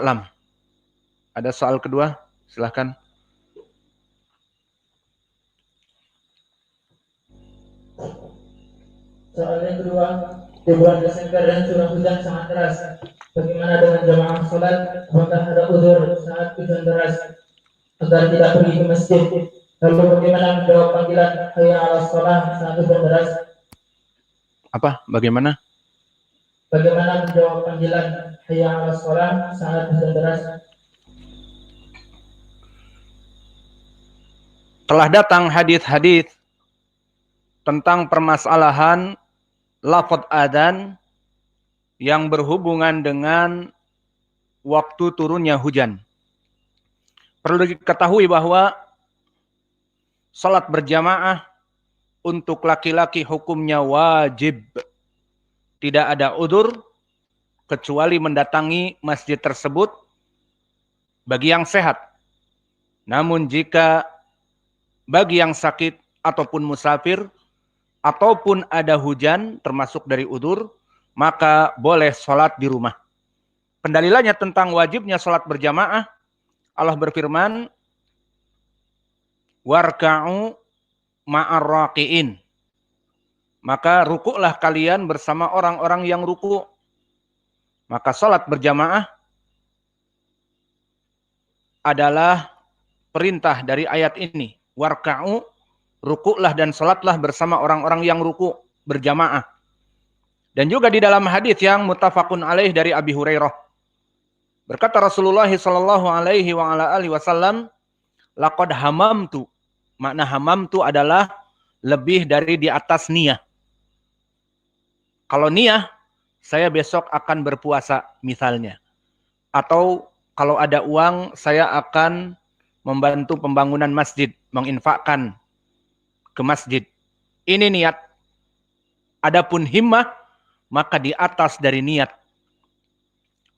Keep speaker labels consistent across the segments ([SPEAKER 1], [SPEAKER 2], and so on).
[SPEAKER 1] Alam. Ada soal kedua? Silahkan.
[SPEAKER 2] Soal yang kedua, di bulan Desember dan curah hujan sangat deras. Bagaimana dengan jamaah sholat? Apakah ada udzur saat hujan deras agar tidak pergi ke masjid? Lalu bagaimana menjawab panggilan hayya 'alas shalah saat hujan deras?
[SPEAKER 1] Apa? Bagaimana?
[SPEAKER 2] Bagaimana menjawab panggilan hayya 'alas shalah saat hujan deras?
[SPEAKER 1] Telah datang hadis-hadis tentang permasalahan lafaz adzan yang berhubungan dengan waktu turunnya hujan. Perlu diketahui bahwa salat berjamaah untuk laki-laki hukumnya wajib. Tidak ada udzur kecuali mendatangi masjid tersebut bagi yang sehat. Namun jika bagi yang sakit ataupun musafir ataupun ada hujan termasuk dari udzur, maka boleh sholat di rumah. Pendalilannya tentang wajibnya sholat berjamaah, Allah berfirman, warka'u ma'ar raqi'in. Maka rukuklah kalian bersama orang-orang yang ruku'. Maka sholat berjamaah adalah perintah dari ayat ini. Warka'u, rukuklah dan sholatlah bersama orang-orang yang ruku' berjamaah. Dan juga di dalam hadis yang muttafaqun alaih dari Abi Hurairah. Berkata Rasulullah sallallahu alaihi wa ala alihi wasallam, laqad hamamtu. Makna hamamtu adalah lebih dari di atas niyah. Kalau niyah, saya besok akan berpuasa misalnya. Atau kalau ada uang, saya akan membantu pembangunan masjid, menginfakkan ke masjid. Ini niat. Adapun himmah, maka di atas dari niat.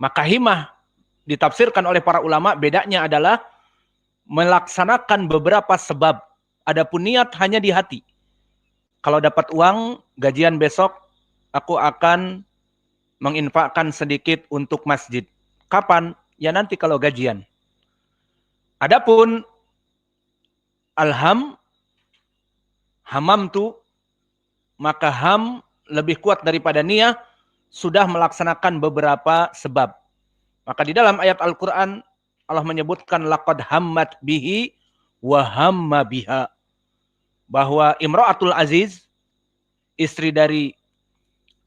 [SPEAKER 1] Maka himmah ditafsirkan oleh para ulama, bedanya adalah melaksanakan beberapa sebab. Adapun niat hanya di hati. Kalau dapat uang, gajian besok, aku akan menginfakkan sedikit untuk masjid. Kapan? Ya nanti kalau gajian. Adapun hamamtu, maka ham lebih kuat daripada niyah, sudah melaksanakan beberapa sebab. Maka di dalam ayat Al-Quran, Allah menyebutkan laqad hammat bihi wa hamma biha. Bahwa Imra'atul Aziz, istri dari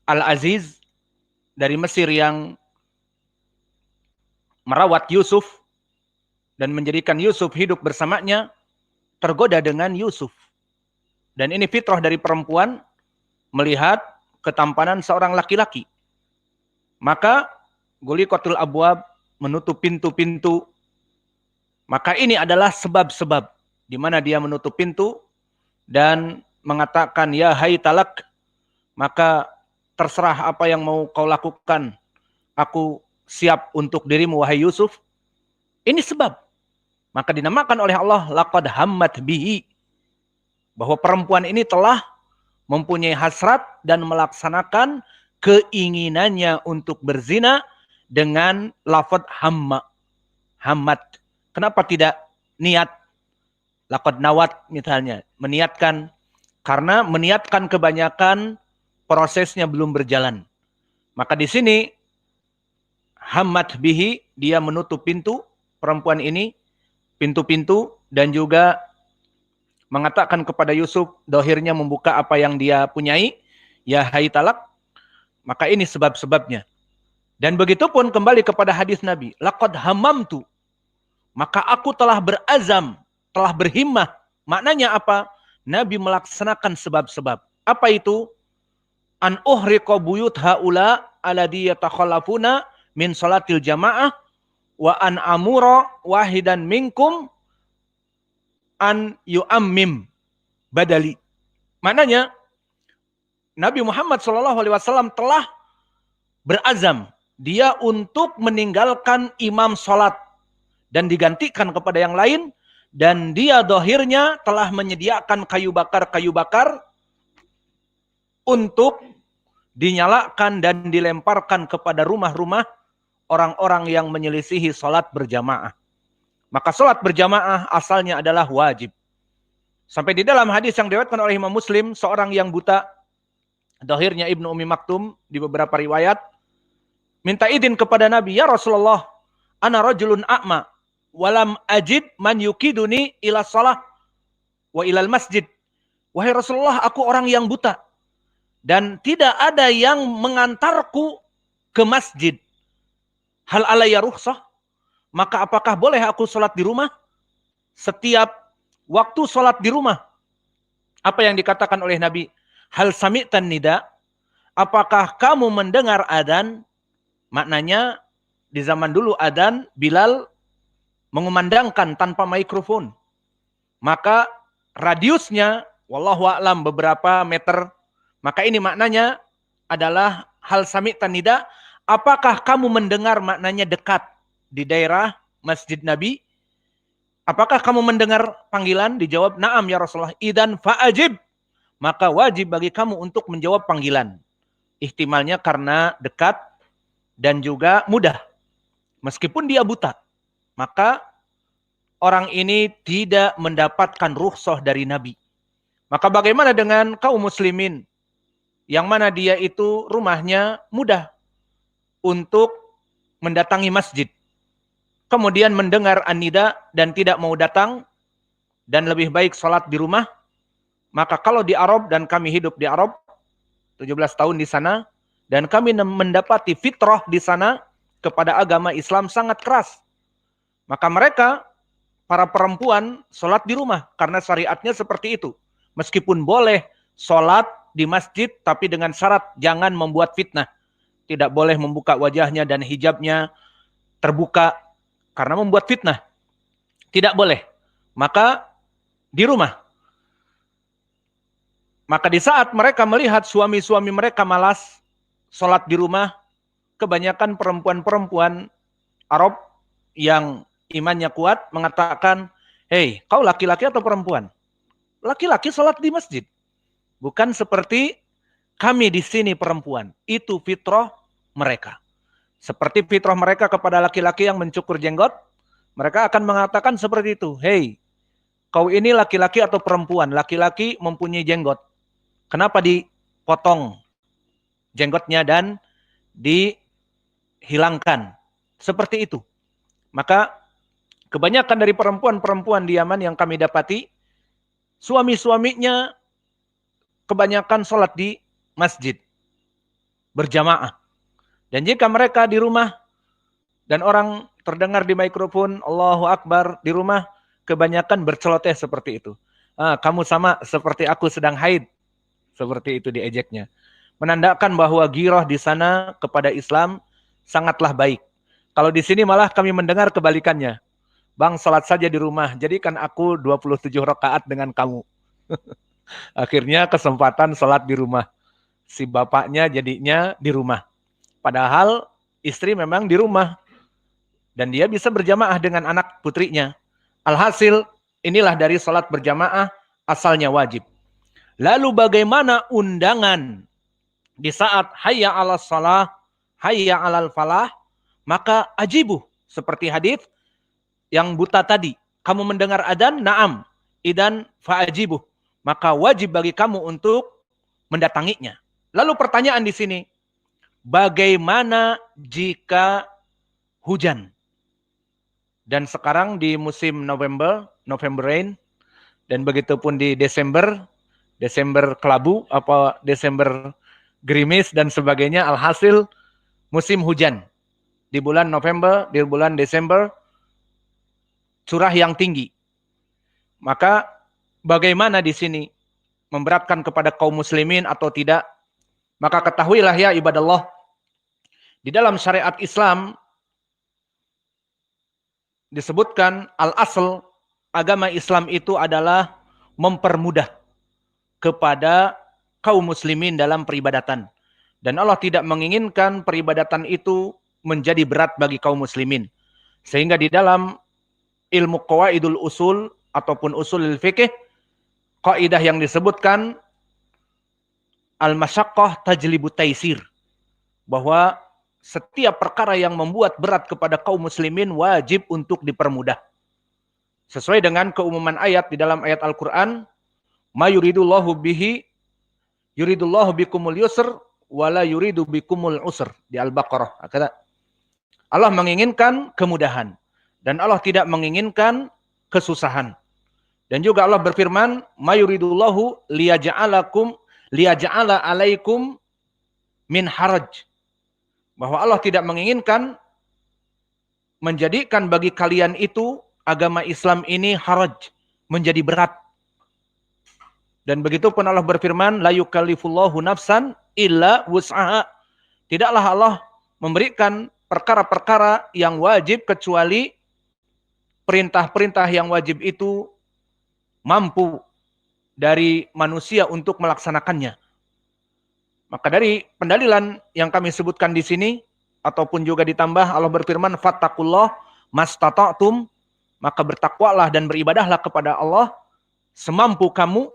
[SPEAKER 1] Al-Aziz, dari Mesir yang merawat Yusuf, dan menjadikan Yusuf hidup bersamanya, tergoda dengan Yusuf. Dan ini fitrah dari perempuan, melihat ketampanan seorang laki-laki. Maka guliqatul abwab, menutup pintu-pintu. Maka ini adalah sebab-sebab di mana dia menutup pintu dan mengatakan ya hai talak, maka terserah apa yang mau kau lakukan, aku siap untuk dirimu wahai Yusuf. Ini sebab. Maka dinamakan oleh Allah laqad hammat bihi, bahwa perempuan ini telah mempunyai hasrat dan melaksanakan keinginannya untuk berzina dengan lafaz hamma. Hammat. Kenapa tidak niat? Laqad nawat misalnya, meniatkan. Karena meniatkan kebanyakan prosesnya belum berjalan. Maka di sini hammat bihi, dia menutup pintu, perempuan ini pintu-pintu, dan juga mengatakan kepada Yusuf, dohirnya membuka apa yang dia punyai, ya hai talak. Maka ini sebab-sebabnya. Dan begitu pun kembali kepada hadis Nabi, laqad hamamtu, maka aku telah berazam, telah berhimmah. Maknanya apa? Nabi melaksanakan sebab-sebab. Apa itu? An uhriqa buyut haula alladhi yatakhallafuna min salatil jamaah wa an amura wahidan minkum an yu'ammim badali. Maknanya Nabi Muhammad SAW telah berazam dia untuk meninggalkan imam salat dan digantikan kepada yang lain, dan dia dohirnya telah menyediakan kayu bakar untuk dinyalakan dan dilemparkan kepada rumah-rumah orang-orang yang menyelisihi sholat berjamaah. Maka sholat berjamaah asalnya adalah wajib. Sampai di dalam hadis yang diriwayatkan oleh Imam Muslim, seorang yang buta, dohirnya Ibnu Ummi Maktum di beberapa riwayat, minta izin kepada Nabi, ya Rasulullah, ana rajulun a'ma, walam ajid man yukiduni ila shalah wa ilal masjid. Wahai Rasulullah, aku orang yang buta dan tidak ada yang mengantarku ke masjid. Hal alayya rukhsah? Maka apakah boleh aku sholat di rumah? Setiap waktu sholat di rumah. Apa yang dikatakan oleh Nabi? Hal sami'tan nida? Apakah kamu mendengar adzan? Maknanya di zaman dulu adzan Bilal mengumandangkan tanpa mikrofon. Maka radiusnya wallahu a'lam beberapa meter. Maka ini maknanya adalah hal sami'tan nida. Apakah kamu mendengar, maknanya dekat di daerah Masjid Nabi? Apakah kamu mendengar panggilan? Dijawab, na'am ya Rasulullah. Idan fa'ajib. Maka wajib bagi kamu untuk menjawab panggilan. Ihtimalnya karena dekat dan juga mudah. Meskipun dia buta. Maka orang ini tidak mendapatkan rukhsah dari Nabi. Maka bagaimana dengan kaum muslimin? Yang mana dia itu rumahnya mudah untuk mendatangi masjid. Kemudian mendengar an-nida dan tidak mau datang dan lebih baik sholat di rumah. Maka kalau di Arab, dan kami hidup di Arab 17 tahun di sana, dan kami mendapati fitrah di sana kepada agama Islam sangat keras. Maka mereka, para perempuan, sholat di rumah karena syariatnya seperti itu. Meskipun boleh sholat di masjid, tapi dengan syarat jangan membuat fitnah. Tidak boleh membuka wajahnya dan hijabnya terbuka karena membuat fitnah. Tidak boleh. Maka di rumah. Maka di saat mereka melihat suami-suami mereka malas sholat di rumah, kebanyakan perempuan-perempuan Arab yang imannya kuat mengatakan, hei, kau laki-laki atau perempuan? Laki-laki sholat di masjid. Bukan seperti kami di sini perempuan. Itu fitrah mereka. Seperti fitrah mereka kepada laki-laki yang mencukur jenggot, mereka akan mengatakan seperti itu. Hei, kau ini laki-laki atau perempuan? Laki-laki mempunyai jenggot. Kenapa dipotong jenggotnya dan dihilangkan? Seperti itu. Maka kebanyakan dari perempuan-perempuan di Yaman yang kami dapati, suami-suaminya kebanyakan sholat di masjid berjamaah. Dan jika mereka di rumah dan orang terdengar di mikrofon Allahu Akbar di rumah, kebanyakan berceloteh seperti itu. Kamu sama seperti aku sedang haid. Seperti itu diejeknya. Menandakan bahwa ghirah di sana kepada Islam sangatlah baik. Kalau di sini malah kami mendengar kebalikannya. Bang, sholat saja di rumah. Jadikan aku 27 rakaat dengan kamu. Akhirnya kesempatan sholat di rumah. Si bapaknya jadinya di rumah. Padahal istri memang di rumah. Dan dia bisa berjamaah dengan anak putrinya. Alhasil, inilah dari sholat berjamaah asalnya wajib. Lalu bagaimana undangan di saat hayya 'alas shalah, hayya 'alal falah, maka ajibu. Seperti hadis yang buta tadi. Kamu mendengar adzan? Na'am. Idan fa'ajibu. Maka wajib bagi kamu untuk mendatanginya. Lalu pertanyaan di sini, bagaimana jika hujan? Dan sekarang di musim November rain, dan begitu pun di Desember kelabu, apa Desember gerimis dan sebagainya, alhasil musim hujan. Di bulan November, di bulan Desember, curah yang tinggi. Maka bagaimana di sini? Memberatkan kepada kaum muslimin atau tidak? Maka ketahuilah ya ibadallah, di dalam syariat Islam disebutkan al-asl, agama Islam itu adalah mempermudah kepada kaum muslimin dalam peribadatan. Dan Allah tidak menginginkan peribadatan itu menjadi berat bagi kaum muslimin. Sehingga di dalam ilmu qawaidul usul ataupun usulul fikih, kaidah yang disebutkan al-masyaqqah tajlibu taisir, bahwa setiap perkara yang membuat berat kepada kaum muslimin wajib untuk dipermudah. Sesuai dengan keumuman ayat di dalam ayat Al-Quran, ma yuridullahu bikumul yusr wala yuridu bikumul usr di Al-Baqarah. Allah menginginkan kemudahan dan Allah tidak menginginkan kesusahan. Dan juga Allah berfirman, ma yuridullahu liyaja'ala alaikum min haraj. Bahwa Allah tidak menginginkan menjadikan bagi kalian itu agama Islam ini haraj, menjadi berat. Dan begitu pun Allah berfirman, la yukallifullahu nafsan illa wus'aha. Tidaklah Allah memberikan perkara-perkara yang wajib kecuali perintah-perintah yang wajib itu mampu dari manusia untuk melaksanakannya. Maka dari pendalilan yang kami sebutkan di sini, ataupun juga ditambah Allah berfirman, fattakullah mastata'tum, maka bertakwalah dan beribadahlah kepada Allah semampu kamu,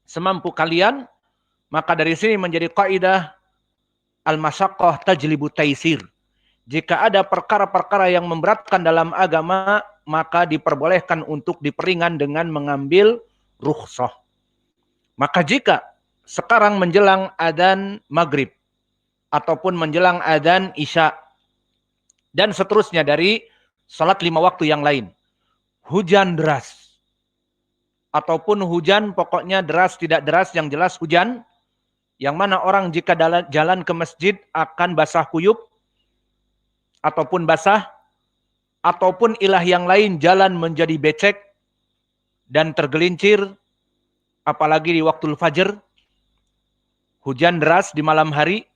[SPEAKER 1] semampu kalian. Maka dari sini menjadi kaidah al-masyaqqah tajlibu taisir. Jika ada perkara-perkara yang memberatkan dalam agama, maka diperbolehkan untuk diperingan dengan mengambil rukhsah. Maka jika sekarang menjelang adzan maghrib, ataupun menjelang adzan isya, dan seterusnya dari salat 5 waktu yang lain, hujan deras, ataupun hujan pokoknya deras tidak deras, yang jelas hujan, yang mana orang jika jalan ke masjid akan basah kuyup, ataupun basah, ataupun ilah yang lain jalan menjadi becek dan tergelincir, apalagi di waktu fajar, hujan deras di malam hari,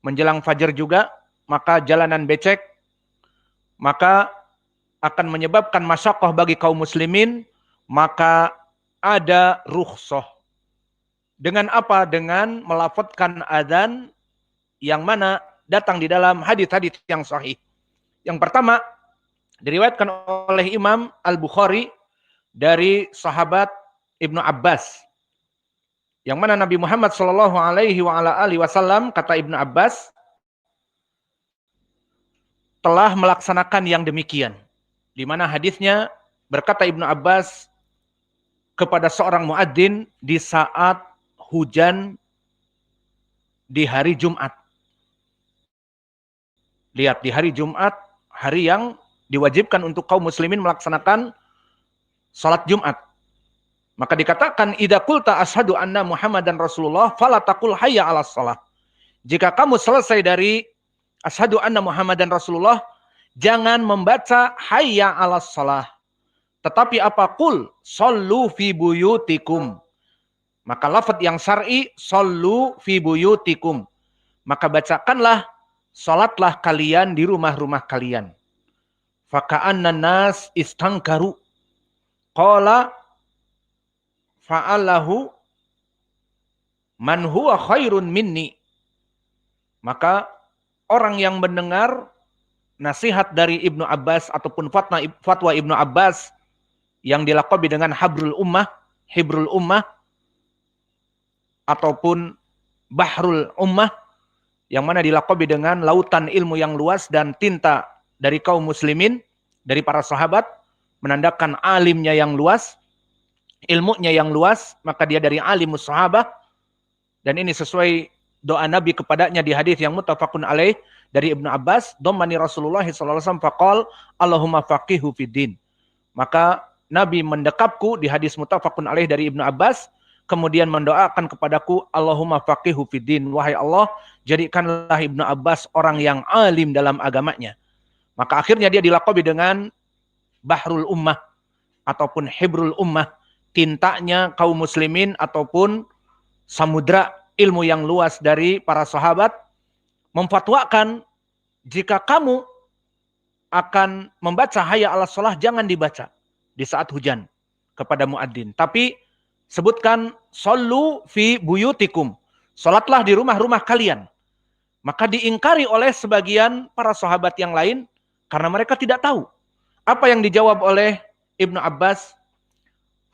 [SPEAKER 1] menjelang fajar juga, maka jalanan becek, maka akan menyebabkan masyaqqah bagi kaum muslimin, maka ada rukhsah. Dengan apa? Dengan melafadzkan adzan yang mana datang di dalam hadis-hadis yang sahih. Yang pertama, diriwayatkan oleh Imam Al-Bukhari dari sahabat Ibnu Abbas, yang mana Nabi Muhammad SAW, kata Ibnu Abbas, telah melaksanakan yang demikian. Di mana hadisnya berkata Ibnu Abbas kepada seorang muadzin di saat hujan di hari Jumat. Lihat, di hari Jumat, hari yang diwajibkan untuk kaum muslimin melaksanakan salat Jumat. Maka dikatakan, idza qulta asyhadu anna Muhammadan Rasulullah fala taqul hayya 'alas shalah. Jika kamu selesai dari asyhadu anna Muhammadan Rasulullah, jangan membaca hayya 'alas shalah. Tetapi apa? Qul shallu fi buyutikum. Maka lafaz yang syar'i shallu fi buyutikum. Maka bacakanlah, salatlah kalian di rumah-rumah kalian. Faka'anna nas istangkaru. Qala fa'alahu man huwa khairun minni. Maka orang yang mendengar nasihat dari Ibnu Abbas ataupun fatwa Ibnu Abbas yang dilaqabi dengan Hibrul Ummah ataupun Bahrul Ummah, yang mana dilaqabi dengan lautan ilmu yang luas dan tinta dari kaum muslimin, dari para sahabat, menandakan alimnya yang luas, ilmunya yang luas, maka dia dari alimus sahabah. Dan ini sesuai doa Nabi kepadanya di hadis yang muttafaqun alaih dari Ibnu Abbas, dhammani Rasulullah sallallahu alaihi wasallam faqal Allahumma faqihu fiddin. Maka Nabi mendekapku di hadis muttafaqun alaih dari Ibnu Abbas, kemudian mendoakan kepadaku, Allahumma faqihu fiddin, wahai Allah, jadikanlah Ibnu Abbas orang yang alim dalam agamanya. Maka akhirnya dia dilaqabi dengan Bahrul Ummah ataupun Hibrul Ummah, tintanya kaum muslimin ataupun samudra ilmu yang luas dari para sahabat, memfatwakan jika kamu akan membaca hayya 'alas shalah, jangan dibaca di saat hujan kepada muadzin, tapi sebutkan shallu fi buyutikum, salatlah di rumah-rumah kalian. Maka diingkari oleh sebagian para sahabat yang lain karena mereka tidak tahu. Apa yang dijawab oleh Ibnu Abbas?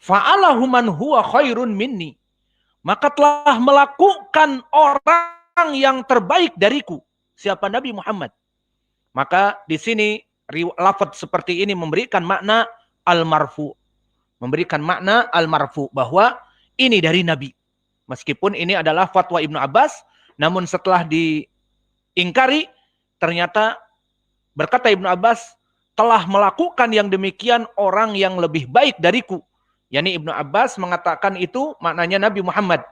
[SPEAKER 1] Fa'alahu man huwa khairun minni. Maka telah melakukan orang yang terbaik dariku. siapa Nabi Muhammad. Maka di sini lafaz seperti ini memberikan makna al-marfu. Memberikan makna al-marfu bahwa ini dari Nabi. Meskipun ini adalah fatwa Ibnu Abbas, namun setelah diingkari ternyata berkata Ibnu Abbas, telah melakukan yang demikian orang yang lebih baik dariku. Yani Ibnu Abbas mengatakan itu maknanya Nabi Muhammad.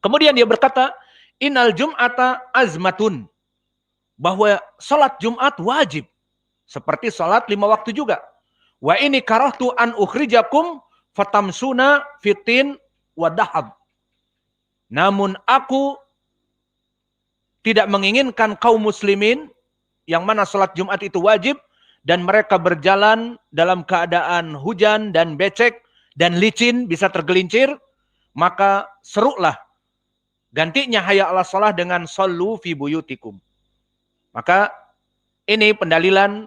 [SPEAKER 1] Kemudian dia berkata, innal jum'ata azmatun. Bahwa salat Jumat wajib. Seperti salat 5 waktu juga. Wa ini karahtu an ukhrijakum fatamsuna fitin wadahab. Namun aku tidak menginginkan kaum muslimin yang mana salat Jumat itu wajib dan mereka berjalan dalam keadaan hujan dan becek dan licin bisa tergelincir, maka serulah gantinya hayya 'alas shalah dengan shallu fi buyutikum. Maka ini pendalilan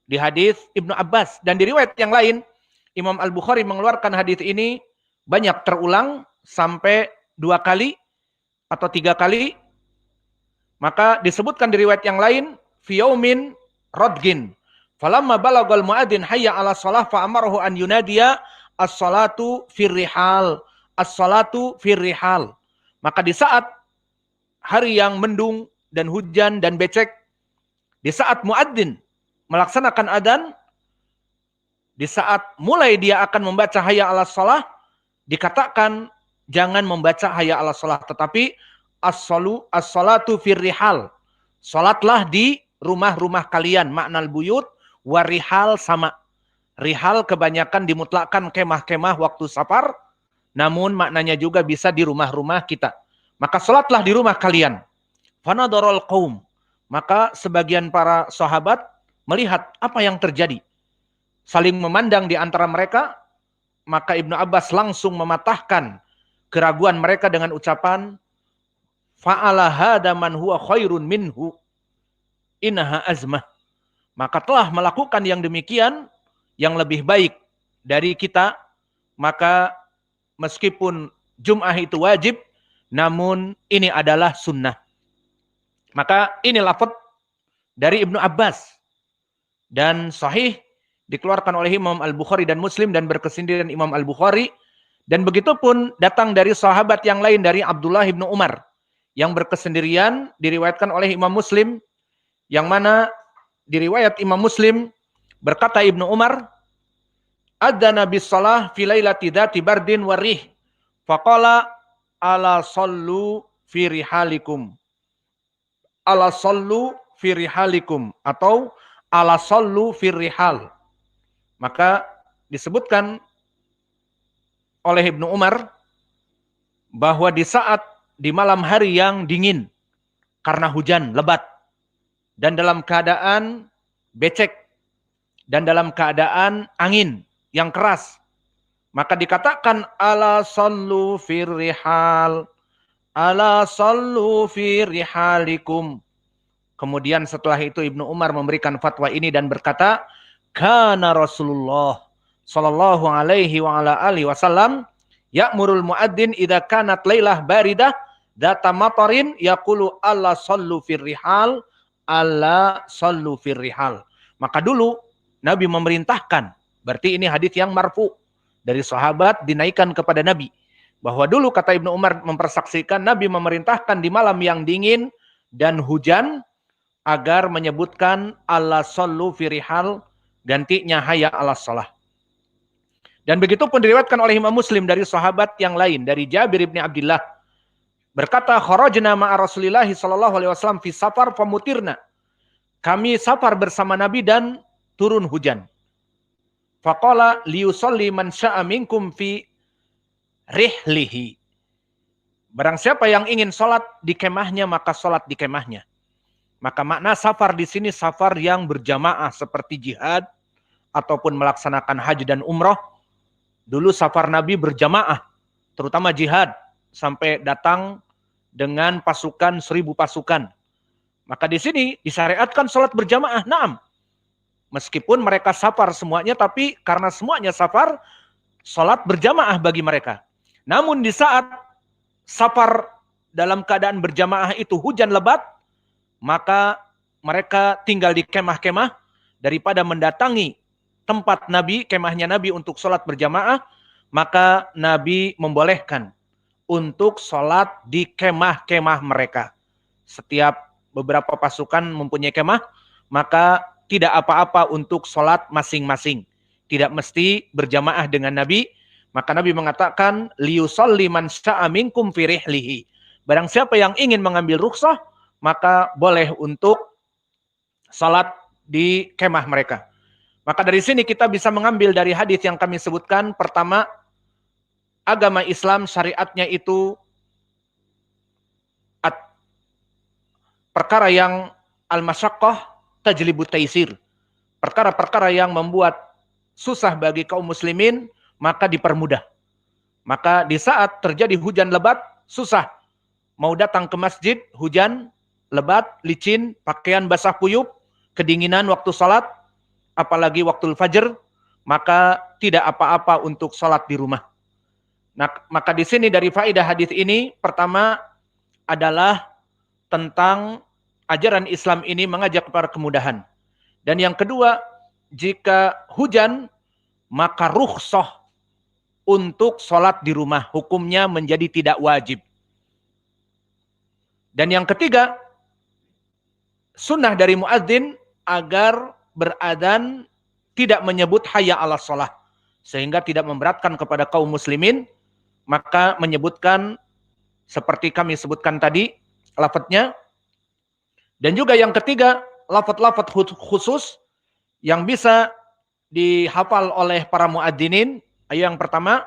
[SPEAKER 1] di hadis Ibnu Abbas. Dan di riwayat yang lain, Imam Al-Bukhari mengeluarkan hadis ini banyak terulang sampai 2 kali atau 3 kali. Maka disebutkan di riwayat yang lain, fi yaumin radgin. Falamma balagal muadzin hayya 'alas shalah fa amarahu an yunadiya as-salatu fir rihal. As-salatu fir rihal. Maka di saat hari yang mendung dan hujan dan becek, di saat muadzin melaksanakan adzan, di saat mulai dia akan membaca hayya 'alas shalah, dikatakan jangan membaca hayya 'alas shalah, tetapi as-salatu fir rihal. Salatlah di rumah-rumah kalian. Maknal buyut warihal sama. Rihal kebanyakan dimutlakkan kemah-kemah waktu safar, namun maknanya juga bisa di rumah-rumah kita. Maka salatlah di rumah kalian. Fanadarul qaum. Maka sebagian para sahabat melihat apa yang terjadi. Saling memandang di antara mereka, maka Ibnu Abbas langsung mematahkan keraguan mereka dengan ucapan, fa'ala hada man huwa khairun minhu innaha azmah. Maka telah melakukan yang demikian yang lebih baik dari kita, maka meskipun Jum'ah itu wajib, namun ini adalah sunnah. Maka ini lafaz dari Ibnu Abbas dan sahih dikeluarkan oleh Imam Al-Bukhari dan Muslim dan berkesindiran Imam Al-Bukhari, dan begitu pun datang dari sahabat yang lain dari Abdullah bin Umar yang berkesendirian diriwayatkan oleh Imam Muslim, yang mana diriwayat Imam Muslim berkata Ibnu Umar, adzana bis shalah fi lailati dzati bardin warih faqala ala sallu fi rihalikum. Ala sallu fi rihalikum atau ala sallu fi rihal. Maka disebutkan oleh Ibnu Umar bahwa di saat di malam hari yang dingin karena hujan lebat dan dalam keadaan becek dan dalam keadaan angin yang keras, maka dikatakan ala sallu fi rihal. Ala sallu fi rihalikum. Kemudian setelah itu Ibnu Umar memberikan fatwa ini dan berkata, kana Rasulullah sallallahu alaihi wa ala alihi wasallam ya'murul muadzin idza kanat lailah baridah data matarin yaqulu alla sallu fir rihal, alla sallu fir rihal. Maka dulu Nabi memerintahkan, berarti ini hadis yang marfu dari sahabat dinaikkan kepada Nabi, bahwa dulu kata Ibnu Umar mempersaksikan Nabi memerintahkan di malam yang dingin dan hujan agar menyebutkan alla sallu fi rihal, gantinya hayya 'alas shalah. Dan begitu pun diriwayatkan oleh Imam Muslim dari sahabat yang lain, dari Jabir bin Abdullah berkata, kharajna ma'a Rasulillah sallallahu alaihi wasallam fi safar famutirna. Kami safar bersama Nabi dan turun hujan. Faqala liyusalli man syaa minkum fi rihlihi. Barang siapa yang ingin sholat di kemahnya, maka sholat di kemahnya. Maka makna safar di sini safar yang berjamaah seperti jihad ataupun melaksanakan haji dan umrah. Dulu safar Nabi berjamaah, terutama jihad, sampai datang dengan pasukan 1000 pasukan. Maka di sini disyariatkan sholat berjamaah. Naam. Meskipun mereka safar semuanya, tapi karena semuanya safar, sholat berjamaah bagi mereka. Namun di saat safar dalam keadaan berjamaah itu hujan lebat, maka mereka tinggal di kemah-kemah daripada mendatangi tempat Nabi, kemahnya Nabi untuk sholat berjamaah, maka Nabi membolehkan untuk sholat di kemah-kemah mereka. Setiap beberapa pasukan mempunyai kemah, maka tidak apa-apa untuk sholat masing-masing. Tidak mesti berjamaah dengan Nabi. Maka Nabi mengatakan, liyusolli man sya'a minkum fi rihlihi. Barang siapa yang ingin mengambil rukhsah, maka boleh untuk sholat di kemah mereka. Maka dari sini kita bisa mengambil dari hadis yang kami sebutkan. Pertama, agama Islam syariatnya itu perkara yang al-masyaqqah tajlibu taisir. Perkara-perkara yang membuat susah bagi kaum muslimin, maka dipermudah. Maka di saat terjadi hujan lebat, susah. Mau datang ke masjid, hujan, lebat, licin, pakaian basah kuyup, kedinginan waktu salat, apalagi waktu fajr, maka tidak apa-apa untuk salat di rumah. Nah, maka di sini dari faedah hadis ini, pertama adalah tentang ajaran Islam ini mengajak kepada kemudahan. Dan yang kedua, jika hujan, maka rukhsah untuk sholat di rumah. Hukumnya menjadi tidak wajib. Dan yang ketiga, sunnah dari muadzin agar berazan tidak menyebut hayya 'alas shalah, sehingga tidak memberatkan kepada kaum muslimin, maka menyebutkan seperti kami sebutkan tadi lafadznya. Dan juga yang ketiga, lafadz-lafadz khusus yang bisa dihafal oleh para muadzinin. Ayo yang pertama,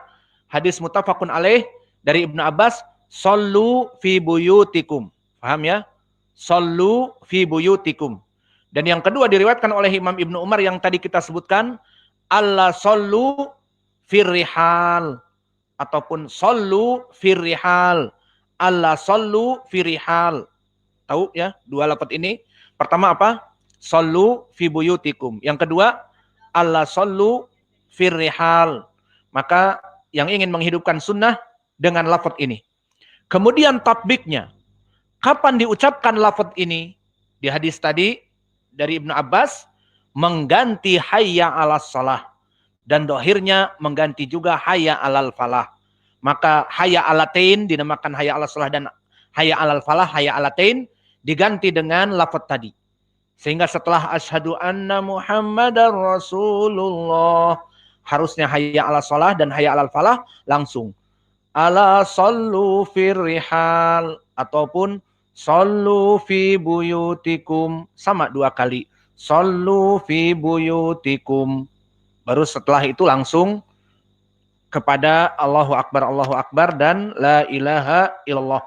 [SPEAKER 1] hadis muttafaqun alaih dari Ibnu Abbas, "Shallu fi buyutikum." Paham ya? "Shallu fi buyutikum." Dan yang kedua diriwayatkan oleh Imam Ibnu Umar yang tadi kita sebutkan, "Alla shallu firrihal." Ataupun "Shallu firrihal." "Alla shallu firrihal." Tahu ya dua lafaz ini? Pertama apa? Shallu fi buyutikum. Yang kedua, alla shallu firrihal. Maka yang ingin menghidupkan sunnah dengan lafaz ini. Kemudian tatbiknya. Kapan diucapkan lafaz ini? Di hadis tadi dari Ibnu Abbas, mengganti hayya 'alas shalah. Dan dohirnya mengganti juga hayya 'alal falah. Maka hayya 'alatain dinamakan hayya 'alas shalah dan hayya 'alal falah, hayya 'alatain diganti dengan lafaz tadi. Sehingga setelah asyhadu anna Muhammadar Rasulullah, harusnya hayya 'alas shalah dan hayya 'alal falah langsung ala sallu firrihal ataupun sallu fi buyutikum, sama dua kali. Sallu fi buyutikum. Baru setelah itu langsung kepada Allahu Akbar dan la ilaha illallah.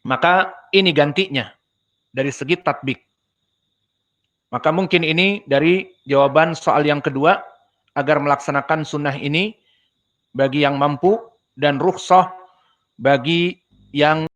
[SPEAKER 1] Maka ini gantinya dari segi tatbik. Maka mungkin ini dari jawaban soal yang kedua, agar melaksanakan sunnah ini bagi yang mampu dan rukhsah bagi yang